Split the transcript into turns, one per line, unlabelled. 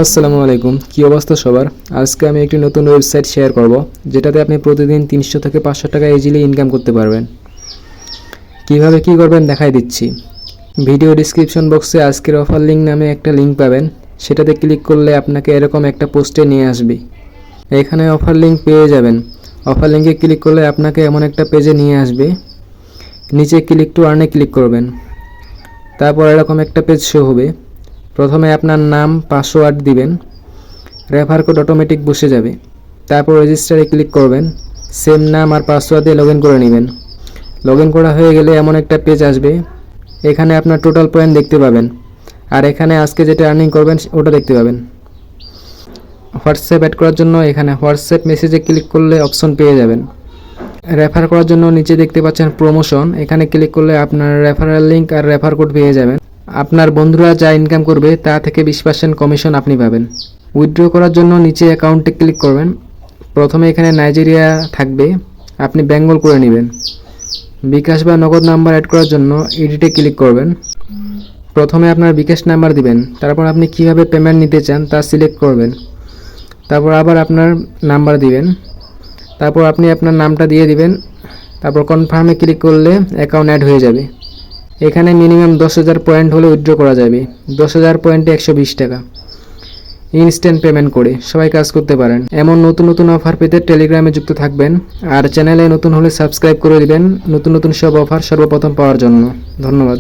আসসালামু আলাইকুম, কি অবস্থা সবার? আজকে আমি একটি নতুন ওয়েবসাইট শেয়ার করব যেটাতে আপনি প্রতিদিন 300 থেকে 500 টাকা ইজিলি ইনকাম করতে পারবেন। কিভাবে কি করবেন দেখাই দিচ্ছি। ভিডিও ডেসক্রিপশন বক্সে আজকের অফার লিঙ্ক নামে একটা লিঙ্ক পাবেন, সেটাতে ক্লিক করলে আপনাকে এরকম একটা পোস্টে নিয়ে আসবে। এখানে অফার লিঙ্ক পেয়ে যাবেন। অফার লিঙ্কে ক্লিক করলে আপনাকে এমন একটা পেজে নিয়ে আসবে। নিচে ক্লিক টু আর্নে ক্লিক করবেন, তারপর এরকম একটা পেজ শো হবে। প্রথমে আপনার নাম পাসওয়ার্ড দিবেন, রেফার কোড অটোমেটিক বসে যাবে। তারপর রেজিস্টারে ক্লিক করবেন, সেম নাম আর পাসওয়ার্ড দিয়ে লগ ইন করে নেবেন। লগ ইন করা হয়ে গেলে এমন একটা পেজ আসবে। এখানে আপনার টোটাল পয়েন্ট দেখতে পাবেন, আর এখানে আজকে যেটা আর্নিং করবেন ওটা দেখতে পাবেন। হোয়াটসঅ্যাপ অ্যাড করার জন্য এখানে হোয়াটসঅ্যাপ মেসেজে ক্লিক করলে অপশন পেয়ে যাবেন। রেফার করার জন্য নিচে দেখতে পাচ্ছেন প্রমোশন, এখানে ক্লিক করলে আপনার রেফারেল লিঙ্ক আর রেফার কোড পেয়ে যাবেন। আপনার বন্ধুরা যা ইনকাম করবে তা থেকে 20% কমিশন আপনি পাবেন। উইথড্র করার জন্য নিচে অ্যাকাউন্টে ক্লিক করবেন। প্রথমে এখানে নাইজেরিয়া থাকবে, আপনি বেঙ্গল করে নেবেন। বিকাশ বা নগদ নাম্বার অ্যাড করার জন্য এডিটে ক্লিক করবেন। প্রথমে আপনার বিকাশ নাম্বার দিবেন, তারপর আপনি কিভাবে পেমেন্ট নিতে চান তা সিলেক্ট করবেন। তারপর আবার আপনার নাম্বার দিবেন, তারপর আপনি আপনার নামটা দিয়ে দিবেন। তারপর কনফার্মে ক্লিক করলে অ্যাকাউন্ট অ্যাড হয়ে যাবে। এখানে মিনিমাম 10,000 পয়েন্ট হলে উইথড্র করা যাবে। 10,000 পয়েন্টে 120 টাকা ইনস্ট্যান্ট পেমেন্ট করে সবাই কাজ করতে পারেন। এমন নতুন নতুন অফার পেতে টেলিগ্রামে যুক্ত থাকবেন, আর চ্যানেলে নতুন হলে সাবস্ক্রাইব করে দিবেন নতুন নতুন সব অফার সর্বপ্রথম পাওয়ার জন্য। ধন্যবাদ।